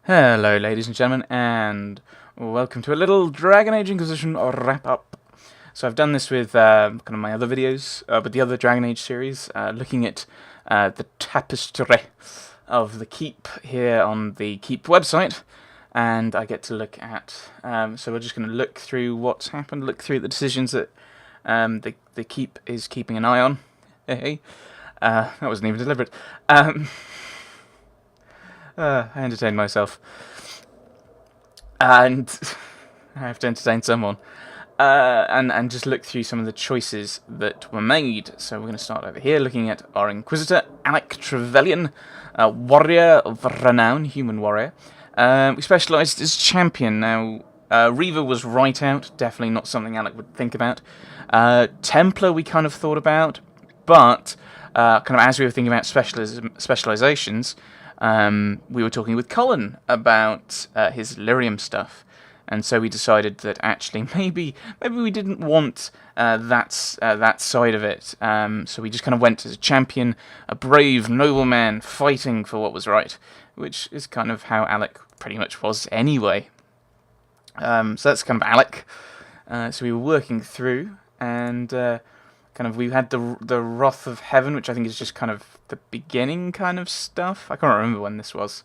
Hello, ladies and gentlemen, and welcome to a little Dragon Age Inquisition wrap-up. So I've done this with kind of my other videos, with the other Dragon Age series, looking at the tapestry of the Keep here on the Keep website, and I get to look at, so we're just going to look through what's happened, look through the decisions that the Keep is keeping an eye on. Hey, that wasn't even deliberate. I entertained myself. And I have to entertain someone. And just look through some of the choices that were made. So we're going to start over here, looking at our Inquisitor, Alec Trevelyan, warrior of renown, human warrior. We specialised as champion. Now, Reaver was right out, definitely not something Alec would think about. Templar we kind of thought about, but kind of as we were thinking about specialisations, we were talking with Colin about his lyrium stuff, and so we decided that actually maybe we didn't want that side of it. So we just kind of went as a champion, a brave nobleman fighting for what was right, which is kind of how Alec pretty much was anyway. So that's kind of Alec. So we were working through, and kind of we had the Wrath of Heaven, which I think is just kind of the beginning kind of stuff. I can't remember when this was.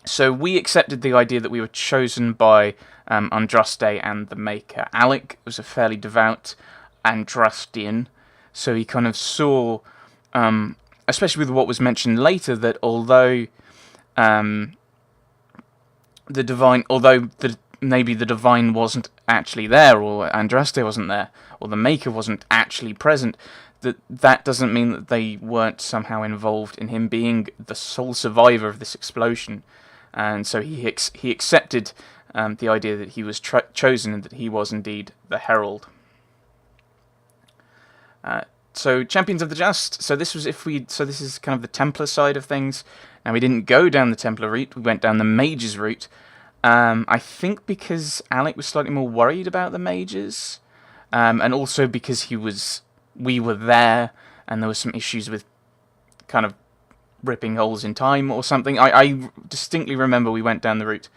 So we accepted the idea that we were chosen by Andraste and the Maker. Alec was a fairly devout Andrastian, so he kind of saw, especially with what was mentioned later, that although maybe the Divine wasn't actually there, or Andraste wasn't there, or the Maker wasn't actually present, that doesn't mean that they weren't somehow involved in him being the sole survivor of this explosion. And so he accepted the idea that he was chosen and that he was indeed the Herald. So Champions of the Just. So this is kind of the Templar side of things. Now we didn't go down the Templar route. We went down the Mages route. I think because Alec was slightly more worried about the Mages, and also because we were there, and there were some issues with kind of ripping holes in time or something. I distinctly remember we went down the route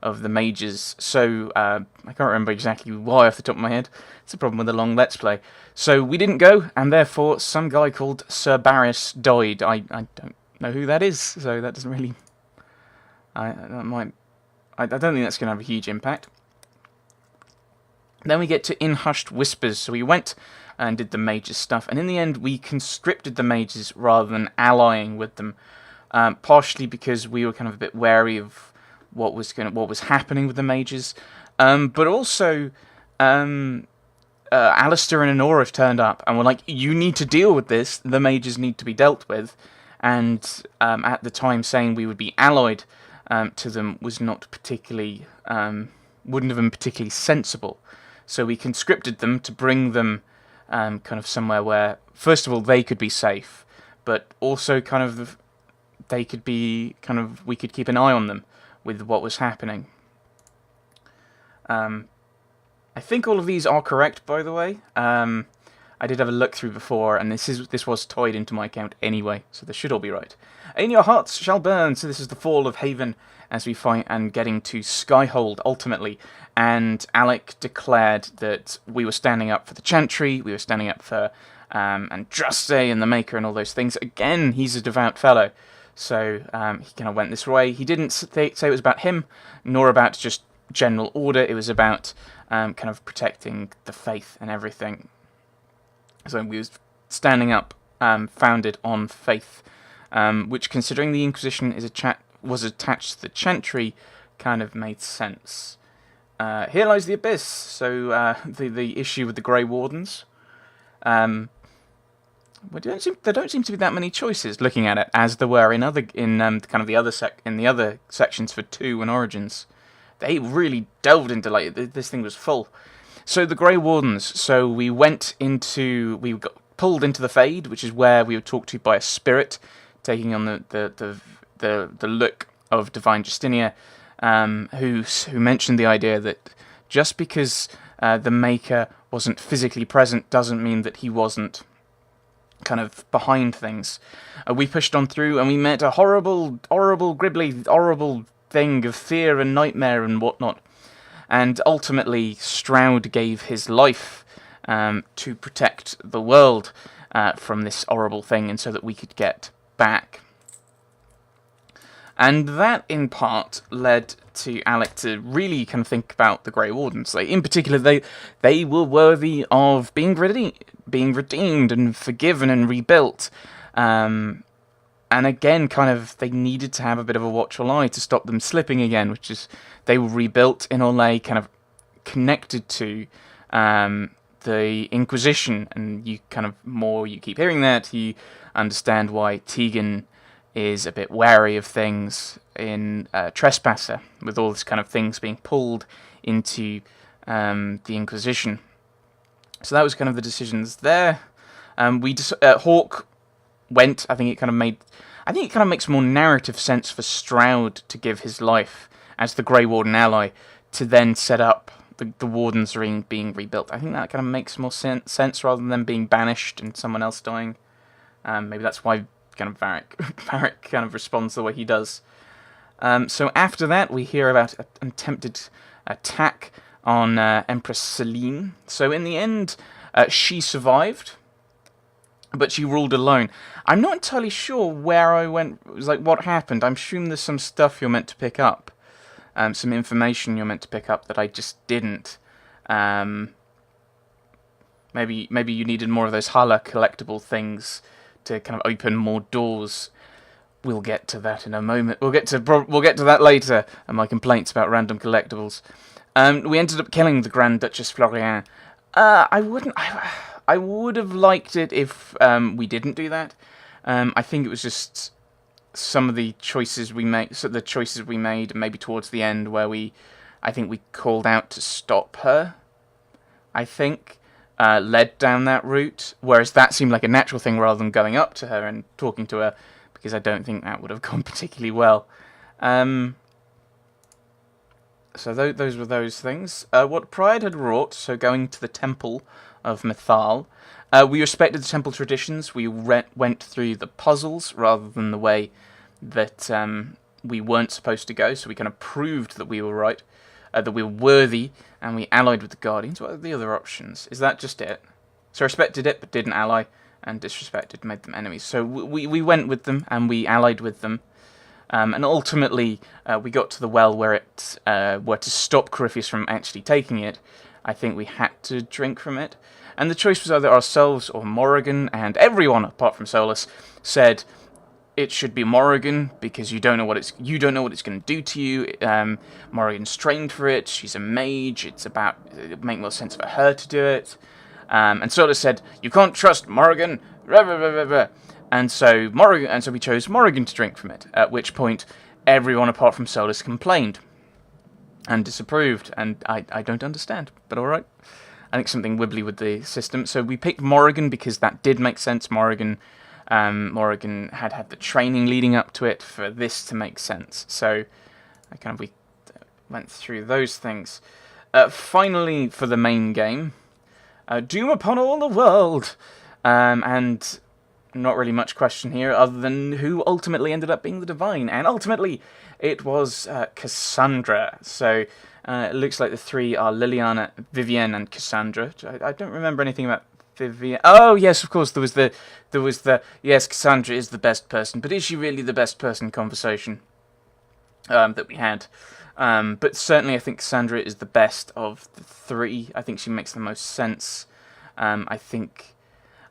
of the Mages, so I can't remember exactly why off the top of my head. It's a problem with a long Let's Play. So we didn't go, and therefore some guy called Cerberus died. I don't know who that is, so that doesn't really... I don't think that's going to have a huge impact. Then we get to In Hushed Whispers. So we went and did the Mages stuff, and in the end we conscripted the Mages rather than allying with them, partially because we were kind of a bit wary of what was happening with the Mages, but also Alistair and Honora have turned up and were like, you need to deal with this, the Mages need to be dealt with, and at the time saying we would be allied to them was not particularly, wouldn't have been particularly sensible. So we conscripted them to bring them kind of somewhere where, first of all, they could be safe, but also kind of we could keep an eye on them with what was happening. I think all of these are correct, by the way. I did have a look through before, and this was tied into my account anyway, so this should all be right. In your hearts shall burn. So this is the fall of Haven as we fight and getting to Skyhold ultimately. And Alec declared that we were standing up for the Chantry, we were standing up for Andraste and the Maker and all those things. Again, he's a devout fellow, so he kind of went this way. He didn't say it was about him, nor about just general order. It was about kind of protecting the faith and everything. So we was standing up, founded on faith, which, considering the Inquisition was attached to the Chantry, kind of made sense. Here lies the Abyss. So the issue with the Grey Wardens. There don't seem to be that many choices looking at it, as there were in the other sections for 2 and Origins. They really delved into, like, this thing was full. So the Grey Wardens. So we got pulled into the Fade, which is where we were talked to by a spirit, taking on the look of Divine Justinia, who mentioned the idea that just because the Maker wasn't physically present doesn't mean that he wasn't kind of behind things. We pushed on through, and we met a horrible, gribbly, horrible thing of fear and nightmare and whatnot. And ultimately, Stroud gave his life to protect the world from this horrible thing, and so that we could get back. And that, in part, led to Alec to really kind of think about the Grey Wardens. Like, in particular, they were worthy of being redeemed and forgiven and rebuilt. And again, kind of, they needed to have a bit of a watchful eye to stop them slipping again, which is, they were rebuilt in Olay, kind of connected to the Inquisition, and you kind of, more you keep hearing that, you understand why Tegan is a bit wary of things in Trespasser, with all this kind of things being pulled into the Inquisition. So that was kind of the decisions there. Hawk went. I think it kind of makes more narrative sense for Stroud to give his life as the Grey Warden ally to then set up the Warden's Ring being rebuilt. I think that kind of makes more sense rather than them being banished and someone else dying. Maybe that's why kind of Varric kind of responds the way he does. So after that, we hear about an attempted attack on Empress Cecilia. So in the end, she survived, but she ruled alone. I'm not entirely sure where I went. It was like, what happened? I'm assuming there's some stuff you're meant to pick up, some information you're meant to pick up that I just didn't. Maybe you needed more of those Hala collectible things to kind of open more doors. We'll get to that in a moment. We'll get to that later. And my complaints about random collectibles. We ended up killing the Grand Duchess Florian. I would have liked it if we didn't do that. I think it was just some of the choices we made. So the choices we made, maybe towards the end, where I think we called out to stop her. I think. Led down that route, whereas that seemed like a natural thing rather than going up to her and talking to her, because I don't think that would have gone particularly well. So those were those things. What Pride had wrought, so going to the Temple of Mythal, we respected the temple traditions. We went through the puzzles rather than the way that we weren't supposed to go, so we kind of proved that we were right. That we were worthy, and we allied with the Guardians. What are the other options? Is that just it? So respected it, but didn't ally, and disrespected, made them enemies. So we went with them, and we allied with them. And ultimately, we got to the well where it were to stop Corypheus from actually taking it. I think we had to drink from it. And the choice was either ourselves or Morrigan, and everyone, apart from Solus, said it should be Morrigan because you don't know what it's going to do to you. Morrigan's trained for it. She's a mage. It make more sense for her to do it. And Solus said, "You can't trust Morrigan." And so we chose Morrigan to drink from it. At which point, everyone apart from Solus complained and disapproved. And I don't understand, but all right. I think something wibbly with the system. So we picked Morrigan because that did make sense. Morrigan had the training leading up to it for this to make sense. So we went through those things. Finally, for the main game, doom upon all the world, and not really much question here other than who ultimately ended up being the Divine, and ultimately it was Cassandra. So it looks like the three are Liliana, Vivienne, and Cassandra. I don't remember anything about Vivienne. Oh yes, of course there was the yes, Cassandra is the best person, but is she really the best person conversation that we had? But certainly I think Cassandra is the best of the three. I think she makes the most sense. I think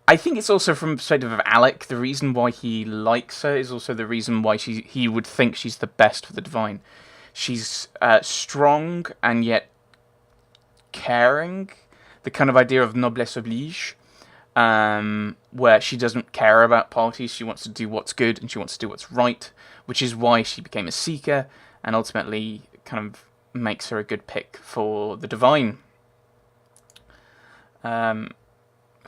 it's also from the perspective of Alec. The reason why he likes her is also the reason why he would think she's the best for the Divine. She's strong and yet caring. The kind of idea of noblesse oblige, where she doesn't care about parties. She wants to do what's good and she wants to do what's right, which is why she became a Seeker and ultimately kind of makes her a good pick for the Divine. So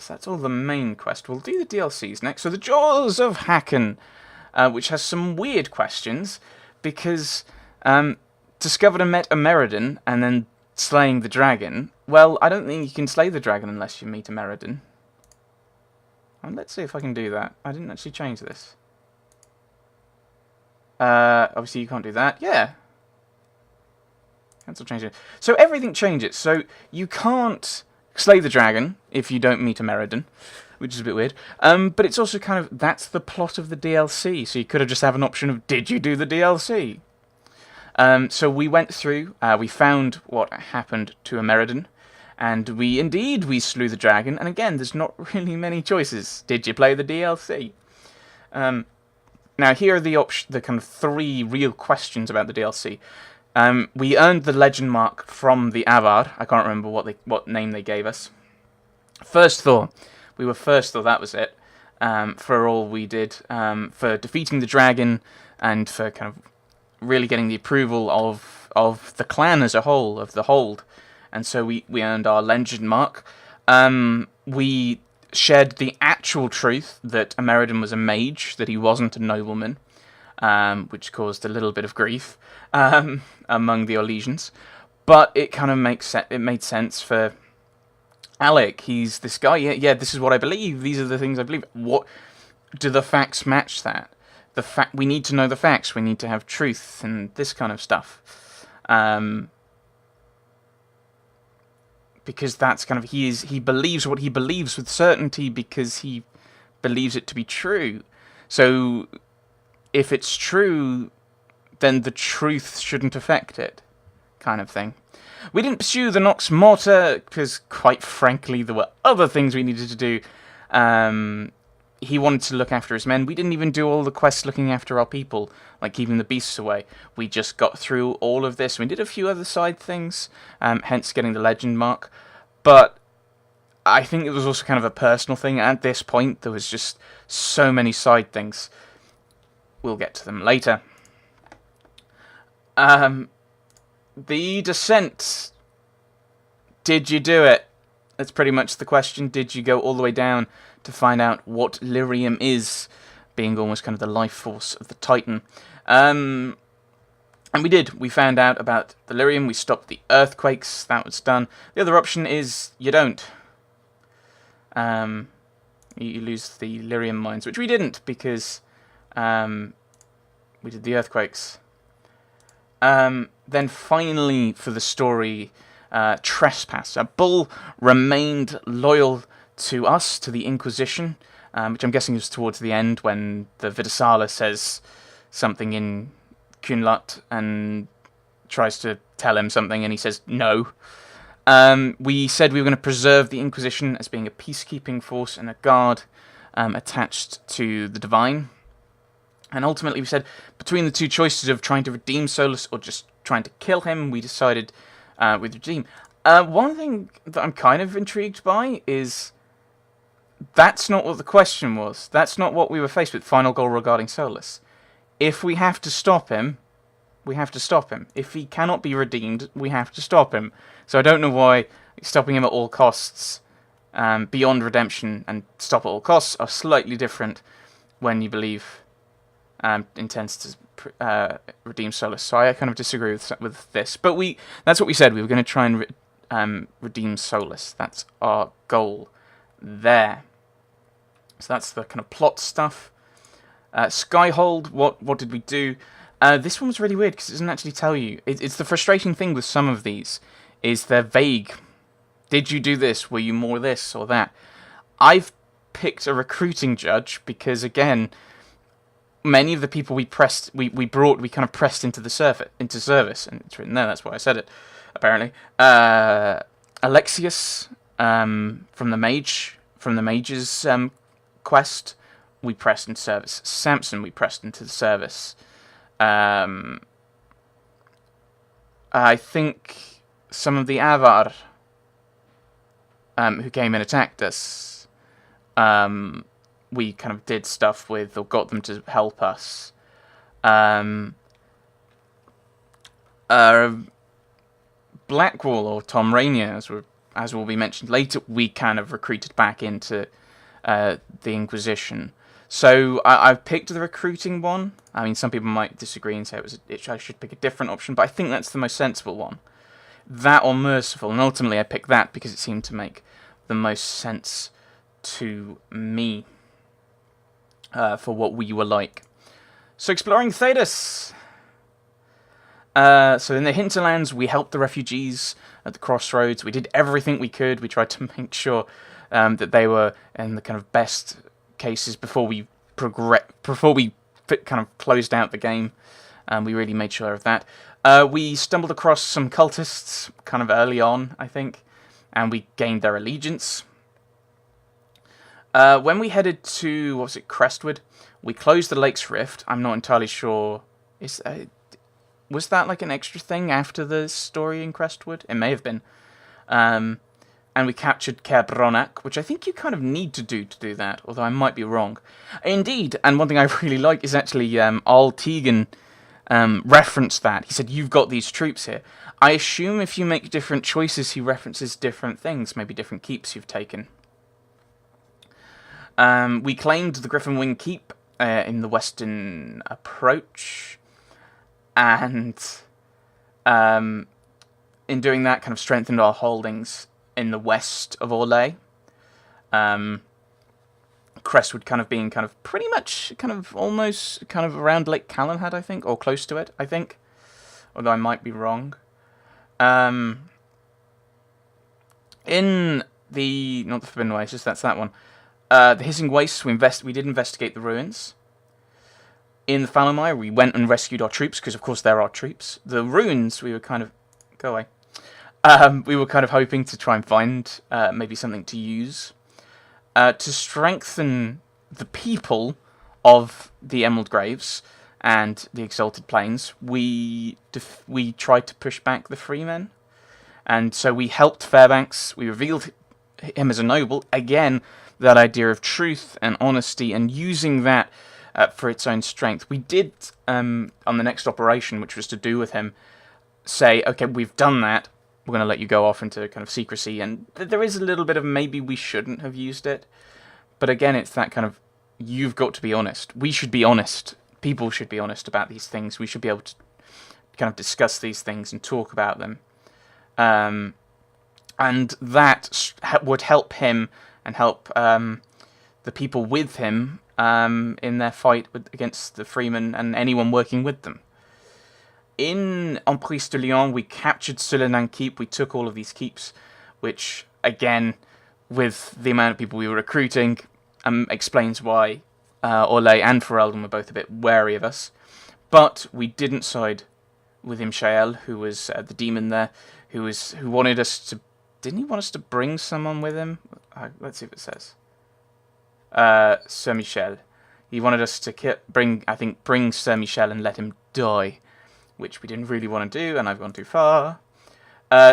that's all the main quest. We'll do the DLCs next. So the Jaws of Hakkon, which has some weird questions, because discovered and met a Meriden and then slaying the dragon. Well, I don't think you can slay the dragon unless you meet a Meriden. Let's see if I can do that. I didn't actually change this. Obviously you can't do that. Yeah. Cancel change it. So everything changes. So you can't slay the dragon if you don't meet a Meriden, which is a bit weird. But it's also kind of, that's the plot of the DLC. So you could have just have an option of, did you do the DLC? So we went through, we found what happened to a Meriden, and we slew the dragon, and again, there's not really many choices. Did you play the DLC? Now, here are the kind of 3 real questions about the DLC. We earned the legend mark from the Avar. I can't remember what name they gave us. First Thor. We were First Thor, that was it. For all we did. For defeating the dragon, and for kind of really getting the approval of the clan as a whole, of the Hold. And so we earned our legend mark. We shared the actual truth that Meriden was a mage, that he wasn't a nobleman, which caused a little bit of grief among the Orlesians. But it kind of made sense for Alec. He's this guy, yeah, this is what I believe, these are the things I believe. What do the facts match that? We need to know the facts, we need to have truth, and this kind of stuff. Because that's kind of, he believes what he believes with certainty because he believes it to be true. So if it's true, then the truth shouldn't affect it, kind of thing. We didn't pursue the Nox Morta because, quite frankly, there were other things we needed to do. He wanted to look after his men. We didn't even do all the quests looking after our people, like keeping the beasts away. We just got through all of this. We did a few other side things, hence getting the legend mark. But I think it was also kind of a personal thing. At this point, there was just so many side things. We'll get to them later. The Descent. Did you do it? That's pretty much the question. Did you go all the way down to find out what lyrium is, being almost kind of the life force of the Titan? And we did. We found out about the lyrium. We stopped the earthquakes. That was done. The other option is you don't. You lose the lyrium mines, which we didn't because we did the earthquakes. Then finally, for the story, Trespass. A bull remained loyal to us, to the Inquisition, which I'm guessing is towards the end when the Vidasala says something in Kunlut and tries to tell him something, and he says no. We said we were going to preserve the Inquisition as being a peacekeeping force and a guard attached to the Divine. And ultimately we said, between the 2 choices of trying to redeem Solus or just trying to kill him, we decided with redeem. One thing that I'm kind of intrigued by is that's not what the question was. That's not what we were faced with. Final goal regarding Solus. If we have to stop him, we have to stop him. If he cannot be redeemed, we have to stop him. So I don't know why stopping him at all costs, beyond redemption and stop at all costs, are slightly different when you believe intends to redeem Solus. So I kind of disagree with this. But that's what we said. We were going to try and redeem Solus. That's our goal there. So that's the kind of plot stuff. Skyhold, what did we do? This one was really weird because it doesn't actually tell you. It's the frustrating thing with some of these, is they're vague. Did you do this? Were you more this or that? I've picked a recruiting judge because, again, many of the people we pressed into service, and it's written there. That's why I said it. Apparently, Alexius from the mage's quest, we pressed into service. Samson, we pressed into the service. I think some of the Avar who came and attacked us, we kind of did stuff with, or got them to help us. Blackwall, or Tom Rainier, as will be mentioned later, we kind of recruited back into the Inquisition. So I've picked the recruiting one. I mean, some people might disagree and say I should pick a different option, but I think that's the most sensible one. That or Merciful, and ultimately I picked that because it seemed to make the most sense to me. for what we were like. So exploring Fadeth. So in the hinterlands, we helped the refugees at the crossroads. We did everything we could. We tried to make sure that they were in the kind of best cases before we kind of closed out the game. We really made sure of that. We stumbled across some cultists kind of early on, I think, and we gained their allegiance. When we headed to, Crestwood, we closed the Lake's Rift. I'm not entirely sure. Was that like an extra thing after the story in Crestwood? It may have been. And we captured Cerbronac, which I think you kind of need to do that, although I might be wrong. Indeed, and one thing I really like is actually Al Tegan referenced that. He said, "You've got these troops here." I assume if you make different choices, he references different things, maybe different keeps you've taken. We claimed the Griffin Wing Keep in the western approach, and in doing that, kind of strengthened our holdings in the west of Orlais. Crestwood kind of being kind of pretty much kind of almost kind of around Lake Calenhad, I think, or close to it, I think, although I might be wrong. In the, not the Forbidden Oasis, that's that one. The Hissing Wastes, we did investigate the ruins. In the Falomire, we went and rescued our troops, because of course they're our troops. The ruins, we were kind of, go away. We were kind of hoping to try and find maybe something to use. To strengthen the people of the Emerald Graves and the Exalted Plains, we tried to push back the Freemen. And so we helped Fairbanks, we revealed him as a noble. Again, that idea of truth and honesty and using that for its own strength. We did, on the next operation, which was to do with him, say, okay, we've done that, we're going to let you go off into kind of secrecy, and there is a little bit of maybe we shouldn't have used it, but again, it's that kind of, you've got to be honest. We should be honest. People should be honest about these things. We should be able to kind of discuss these things and talk about them. And that would help him and help the people with him in their fight against the Freemen and anyone working with them. In Empress de Lyon, we captured Sulinan Keep. We took all of these keeps, which, again, with the amount of people we were recruiting, explains why Orlais and Ferelden were both a bit wary of us. But we didn't side with Imshael, who was the demon there, who wanted us to... Didn't he want us to bring someone with him? Let's see if it says. Sir Michel. He wanted us to bring Sir Michel and let him die, which we didn't really want to do, and I've gone too far.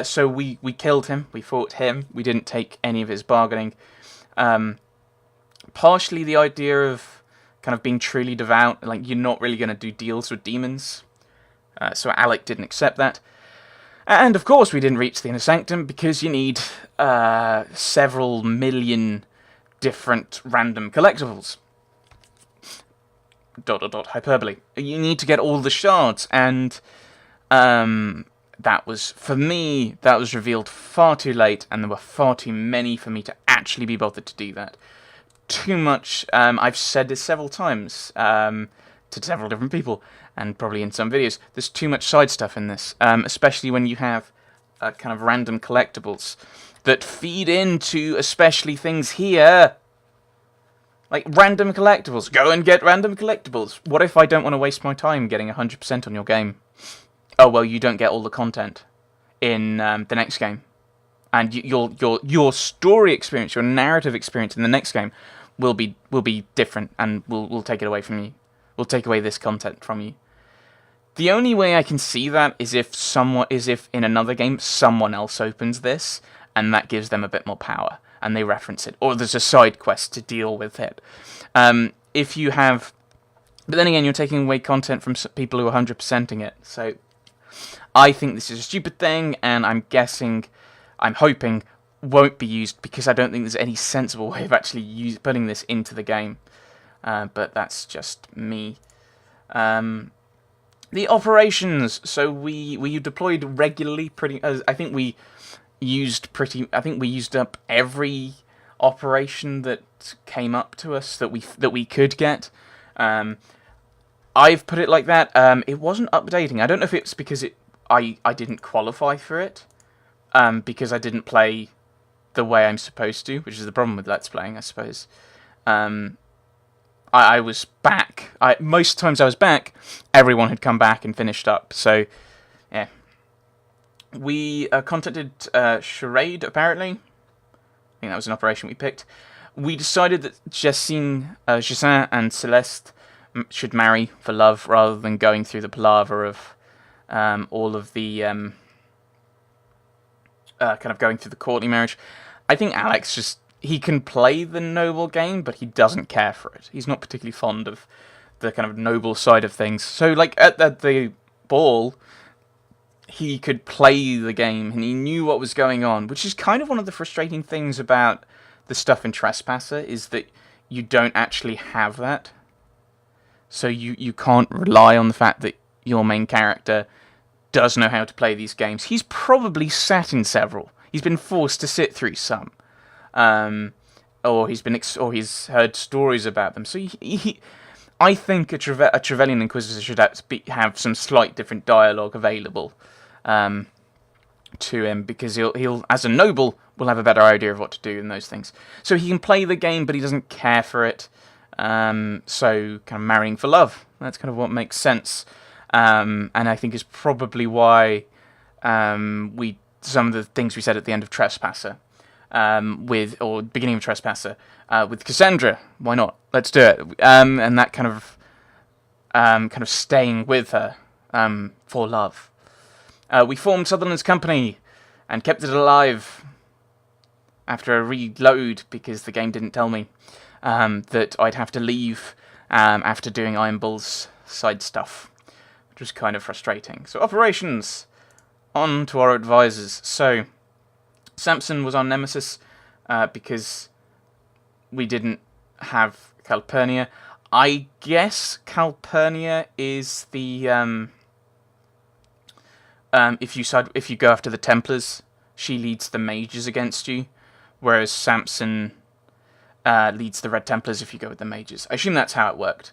So we killed him, we fought him, we didn't take any of his bargaining. Partially the idea of kind of being truly devout, like you're not really going to do deals with demons. So Alec didn't accept that. And of course we didn't reach the Inner Sanctum, because you need several million different random collectibles. ... hyperbole. You need to get all the shards, and that was, for me, that was revealed far too late, and there were far too many for me to actually be bothered to do that. Too much, I've said this several times to several different people, and probably in some videos, there's too much side stuff in this, especially when you have kind of random collectibles that feed into especially things here. Like, random collectibles. Go and get random collectibles. What if I don't want to waste my time getting 100% on your game? Oh, well, you don't get all the content in the next game. And your story experience, your narrative experience in the next game will be different, and we'll take it away from you. We'll take away this content from you. The only way I can see that is if in another game someone else opens this, and that gives them a bit more power, and they reference it, or there's a side quest to deal with it. If you have... But then again, you're taking away content from people who are 100%ing it, so I think this is a stupid thing, and I'm hoping, won't be used, because I don't think there's any sensible way of actually putting this into the game. But that's just me. The operations, so we deployed regularly, I think we used up every operation that came up to us that we could get. I've put it like that. It wasn't updating. I don't know if it's because I didn't qualify for it, because I didn't play the way I'm supposed to, which is the problem with Let's Playing, I suppose. I was back. Most times I was back, everyone had come back and finished up. So, yeah. We contacted Charade, apparently. I think that was an operation we picked. We decided that Jessin and Celeste should marry for love, rather than going through the palaver of all of the kind of going through the courtly marriage. I think Alex just, he can play the noble game, but he doesn't care for it. He's not particularly fond of the kind of noble side of things. So, like, at the ball, he could play the game, and he knew what was going on, which is kind of one of the frustrating things about the stuff in Trespasser, is that you don't actually have that. So you can't rely on the fact that your main character does know how to play these games. He's probably sat in several. He's been forced to sit through some. Or he's heard stories about them. So I think a Trevelyan Inquisitor should have some slight different dialogue available to him, because he'll as a noble will have a better idea of what to do in those things. So he can play the game, but he doesn't care for it. So kind of marrying for love. That's kind of what makes sense. And I think is probably why some of the things we said at the end of Trespasser, or beginning of Trespasser, with Cassandra. Why not? Let's do it. And that kind of staying with her for love. We formed Sutherland's company and kept it alive after a reload, because the game didn't tell me that I'd have to leave after doing Iron Bull's side stuff, which was kind of frustrating. So operations, on to our advisors. So Samson was our nemesis because we didn't have Calpurnia. I guess Calpurnia is the if you go after the Templars, she leads the mages against you, whereas Samson leads the Red Templars if you go with the mages. I assume that's how it worked.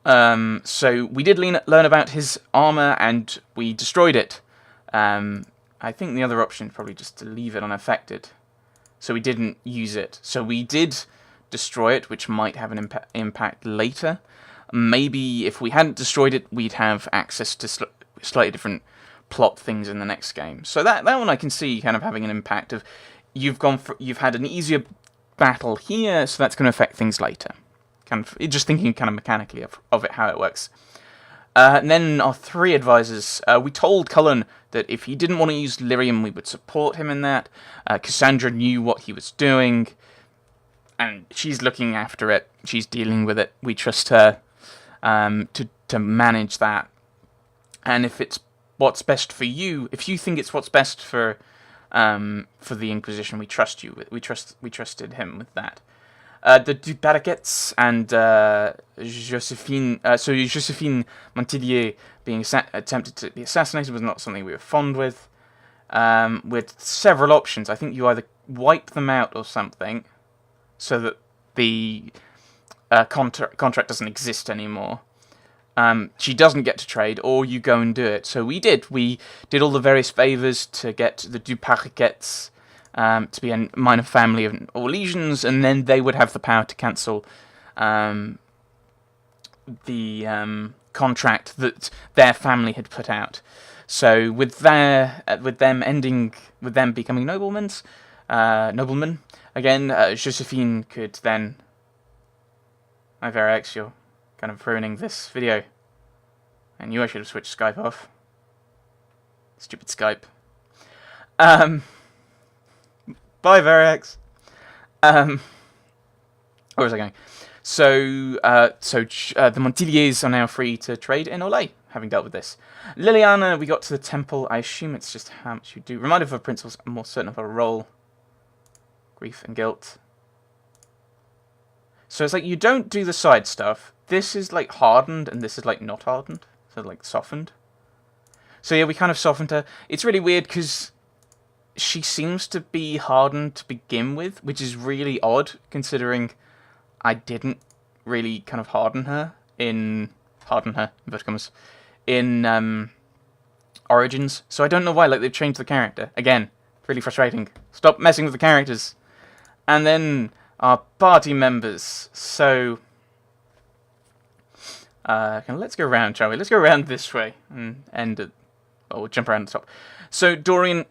So we did learn about his armor, and we destroyed it. I think the other option is probably just to leave it unaffected. So we didn't use it. So we did destroy it, which might have an impact later. Maybe if we hadn't destroyed it, we'd have access to slightly different plot things in the next game. So that one I can see kind of having an impact of you've had an easier battle here, so that's going to affect things later. Kind of just thinking kind of mechanically of it, how it works. And then our three advisors, we told Cullen that if he didn't want to use Lyrium, we would support him in that. Cassandra knew what he was doing, and she's looking after it. She's dealing with it. We trust her to manage that. And if it's what's best for you, if you think it's what's best for the Inquisition, we trust you. We trusted him with that. The Dubarquets and Josephine, so Josephine Montillier being attempted to be assassinated was not something we were fond with. With several options, I think you either wipe them out or something, so that the contract doesn't exist anymore. She doesn't get to trade, or you go and do it. So we did. We did all the various favours to get the Dubarquets to be a minor family of Orlesians, and then they would have the power to cancel the contract that their family had put out. So with them becoming noblemen again, Josephine could then. Hi Verex, you're kind of ruining this video. I knew I should have switched Skype off. Stupid Skype. Bye, Verex. Where was I going? So the Montilliers are now free to trade in Olay, having dealt with this. Liliana, we got to the temple. I assume it's just how much you do. Reminded of her principles, I'm more certain of her role. Grief and guilt. So it's like you don't do the side stuff. This is like hardened, and this is like not hardened. So like softened. So yeah, we kind of softened her. It's really weird because she seems to be hardened to begin with, which is really odd, considering I didn't really kind of harden her, inverted commas, in Origins. So I don't know why, like, they've changed the character. Again, really frustrating. Stop messing with the characters. And then our party members. So, let's go around, shall we? Let's go around this way and end it. Oh, we'll jump around the top. So Dorian,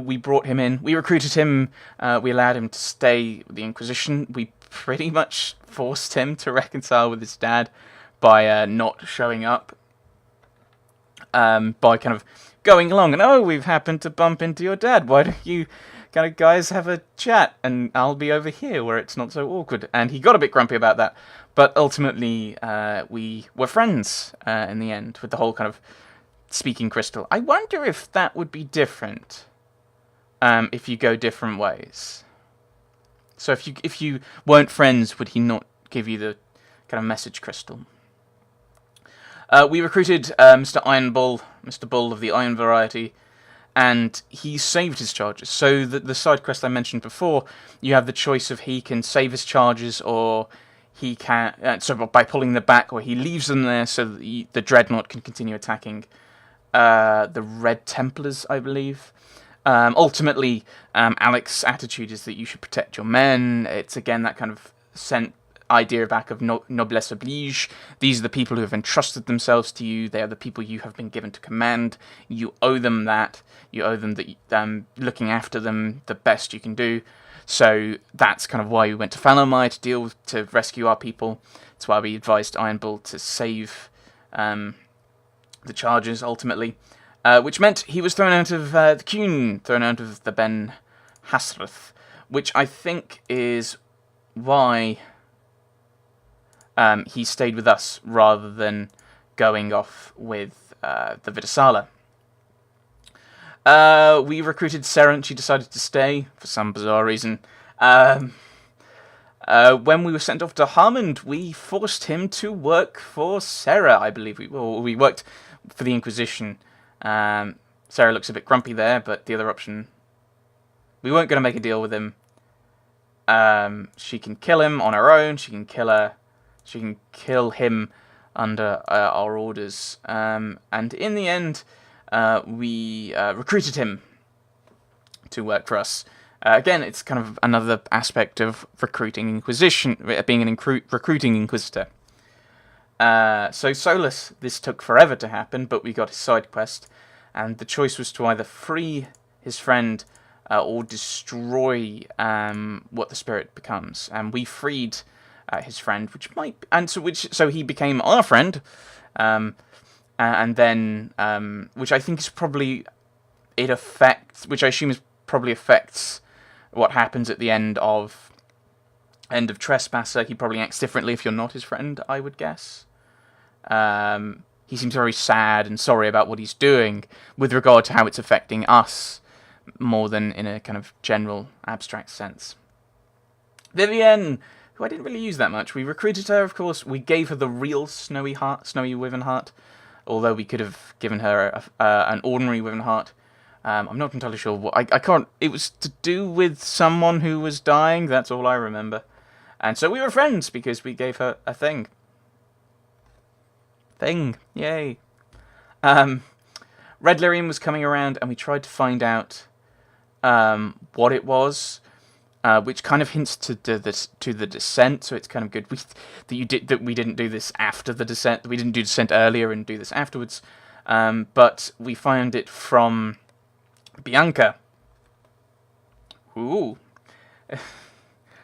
we brought him in. We recruited him. We allowed him to stay with the Inquisition. We pretty much forced him to reconcile with his dad by not showing up. By kind of going along and, oh, we've happened to bump into your dad. Why don't you kind of guys have a chat and I'll be over here where it's not so awkward. And he got a bit grumpy about that. But ultimately, we were friends in the end with the whole kind of speaking crystal. I wonder if that would be different if you go different ways. So if you weren't friends, would he not give you the kind of message crystal? We recruited Mr. Iron Bull, Mr. Bull of the Iron variety, and he saved his charges. So the side quest I mentioned before, you have the choice of he can save his charges, or he can by pulling them back, or he leaves them there so that the Dreadnought can continue attacking the Red Templars, I believe. Ultimately, Alec's attitude is that you should protect your men. It's again that kind of idea back of noblesse oblige. These are the people who have entrusted themselves to you. They are the people you have been given to command. You owe them that. You owe them that looking after them the best you can do. So that's kind of why we went to Falomai to rescue our people. That's why we advised Iron Bull to save the charges ultimately, which meant he was thrown out of the Kuhn, thrown out of the Ben Hasrith, which I think is why he stayed with us rather than going off with the Vidasala. We recruited Sarah and she decided to stay for some bizarre reason. When we were sent off to Harmond, we forced him to work for Sarah, I believe. We worked for the Inquisition. Sarah looks a bit grumpy there, but the other option... We weren't going to make a deal with him. She can kill him on her own. She can kill him under our orders. And in the end, we recruited him to work for us. Again, it's kind of another aspect of recruiting Inquisition, being an recruiting Inquisitor. So Solus, this took forever to happen, but we got his side quest, and the choice was to either free his friend or destroy what the spirit becomes. And we freed his friend, so he became our friend, and then which I think is probably which I assume is probably affects what happens at the end of Trespasser. He probably acts differently if you're not his friend, I would guess. He seems very sad and sorry about what he's doing with regard to how it's affecting us, more than in a kind of general abstract sense. Vivienne, who I didn't really use that much. We recruited her, of course. We gave her the real Snowy Wyvern heart, although we could have given her an ordinary Wyvern heart. I'm not entirely sure what... I can't... It was to do with someone who was dying, that's all I remember. And so we were friends, because we gave her a thing. Yay. Red Lyrium was coming around, and we tried to find out what it was, which kind of hints to the descent, so it's kind of good that we didn't do this after the descent, that we didn't do descent earlier and do this afterwards, but we found it from Bianca. Ooh.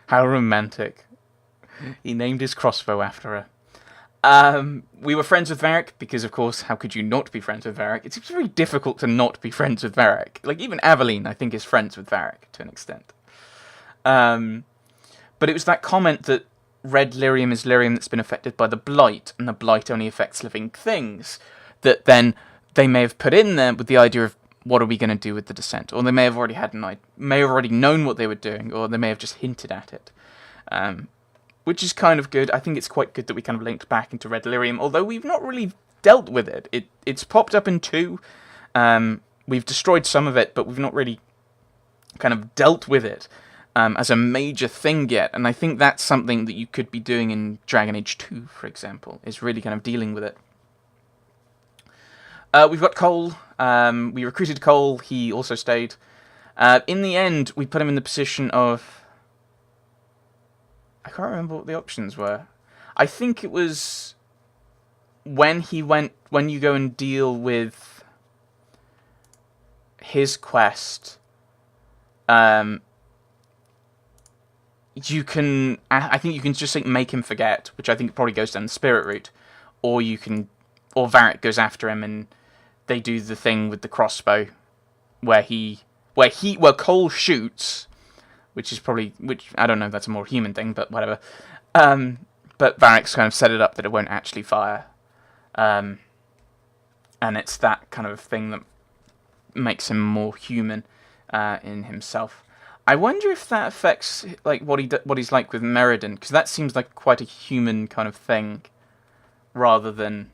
How romantic. He named his crossbow after her. We were friends with Varric, because of course, how could you not be friends with Varric? It's very difficult to not be friends with Varric. Like, even Aveline, I think, is friends with Varric, to an extent. But it was that comment that red lyrium is lyrium that's been affected by the blight, and the blight only affects living things, that then they may have put in there with the idea of, what are we going to do with the descent? Or they may have already known what they were doing, or they may have just hinted at it. Which is kind of good. I think it's quite good that we kind of linked back into Red Lyrium, although we've not really dealt with it. It's popped up in 2. We've destroyed some of it, but we've not really kind of dealt with it as a major thing yet, and I think that's something that you could be doing in Dragon Age 2, for example, is really kind of dealing with it. We've got Cole. We recruited Cole. He also stayed. In the end, we put him in the position of... I can't remember what the options were. I think it was when you go and deal with his quest, you can... I think you can just make him forget, which I think probably goes down the spirit route, or Varric goes after him and they do the thing with the crossbow, where Cole shoots, which I don't know if that's a more human thing, but whatever. But Varric's kind of set it up that it won't actually fire, and it's that kind of thing that makes him more human in himself. I wonder if that affects like what he's like with Meriden, because that seems like quite a human kind of thing, rather than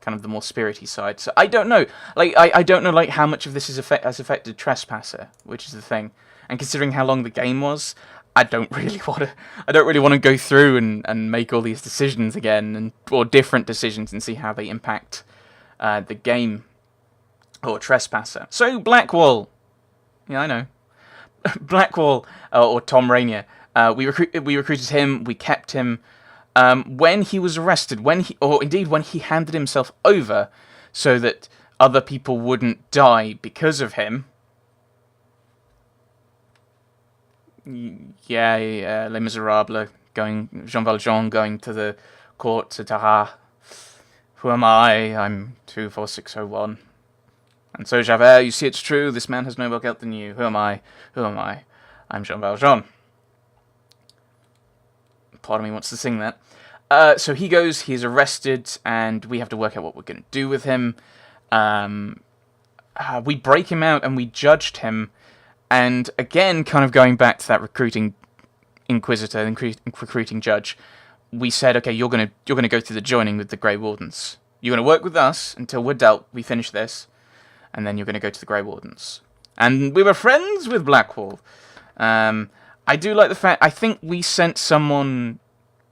kind of the more spirity side. So I don't know. Like I don't know like how much of this has affected Trespasser, which is the thing. And considering how long the game was, I don't really want to go through and make all these decisions again, or different decisions, and see how they impact the game or Trespasser. So Blackwall. Yeah, I know. Blackwall, or Tom Rainier. We recruited him. We kept him. When he was arrested, when he handed himself over, so that other people wouldn't die because of him. Yeah, Les Miserables, Jean Valjean going to the court to Tahar. Who am I? I'm 24601. And so Javert, you see it's true, this man has no more guilt than you. Who am I? Who am I? I'm Jean Valjean. Part of me wants to sing that. So he goes, he's arrested, and we have to work out what we're going to do with him. We break him out and we judged him. And again, kind of going back to that recruiting inquisitor, recruiting judge, we said, okay, you're gonna go through the joining with the Grey Wardens. You're gonna work with us until we're dealt. We finish this, and then you're gonna go to the Grey Wardens. And we were friends with Blackwall. I do like the fact. I think we sent someone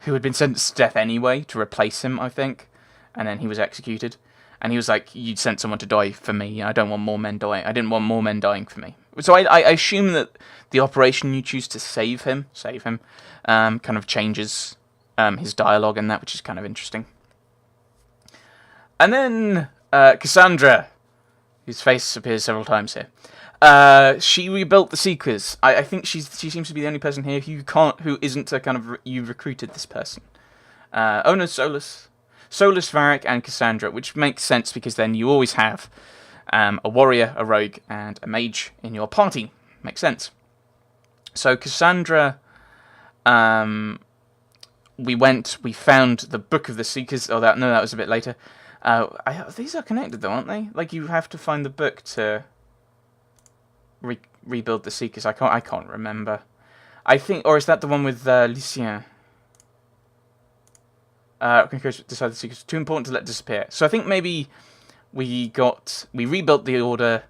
who had been sentenced to death anyway to replace him. I think, and then he was executed. And he was like, "You sent someone to die for me. I don't want more men dying. I didn't want more men dying for me." So I assume that the operation you choose to save him, kind of changes his dialogue and that, which is kind of interesting. And then Cassandra, whose face appears several times here. She rebuilt the Seekers. I think she seems to be the only person here who isn't a kind of you recruited this person. No, Solus, Varric, and Cassandra, which makes sense because then you always have a warrior, a rogue, and a mage in your party. Makes sense. So Cassandra, we found the Book of the Seekers. Oh, that was a bit later. These are connected though, aren't they? Like you have to find the book to rebuild the Seekers. I can't remember. I think, or is that the one with Lucien? Decide the Seekers too important to let disappear. So I think maybe we rebuilt the Order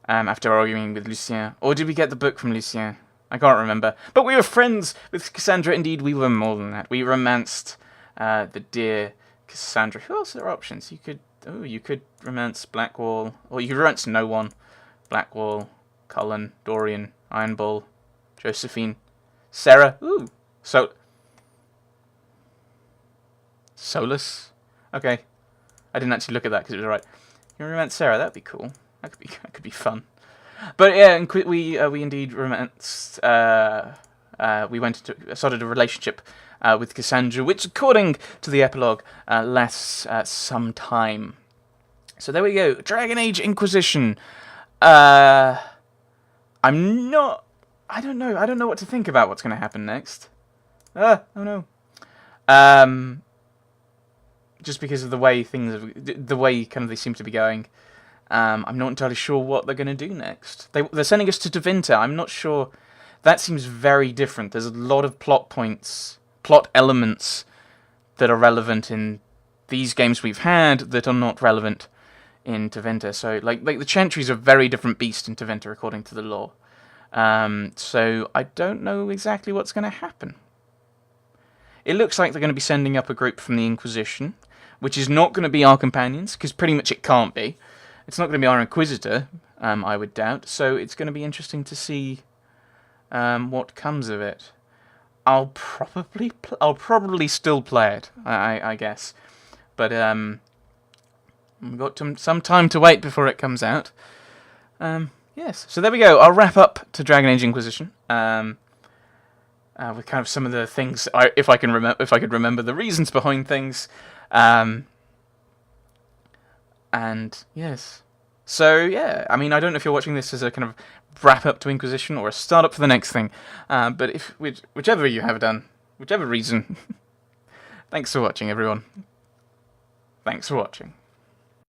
after arguing with Lucien, or did we get the book from Lucien? I can't remember. But we were friends with Cassandra. Indeed, we were more than that. We romanced the dear Cassandra. Who else are there options? You could romance Blackwall, or you could romance no one. Blackwall, Cullen, Dorian, Iron Bull, Josephine, Sarah. Ooh, Solus. Okay, I didn't actually look at that because it was alright. You romance Sarah? That'd be cool. That could be fun. But yeah, and we indeed romanced. We started a relationship with Cassandra, which, according to the epilogue, lasts some time. So there we go. Dragon Age Inquisition. I don't know what to think about what's going to happen next. Oh no. Just because of the way they seem to be going. I'm not entirely sure what they're going to do next. They're sending us to Tevinter. I'm not sure. That seems very different. There's a lot of plot elements that are relevant in these games we've had that are not relevant in Tevinter. So, like the Chantry's a very different beast in Tevinter, according to the lore. So I don't know exactly what's going to happen. It looks like they're going to be sending up a group from the Inquisition, which is not going to be our companions, because pretty much it can't be. It's not going to be our Inquisitor, I would doubt. So it's going to be interesting to see what comes of it. I'll probably still play it, I guess, but we've got some time to wait before it comes out. Yes, so there we go. I'll wrap up to Dragon Age Inquisition. With kind of some of the things, if I could remember the reasons behind things, and yes. So yeah, I mean, I don't know if you're watching this as a kind of wrap up to Inquisition or a start up for the next thing, but whichever you have done, whichever reason, thanks for watching, everyone. Thanks for watching.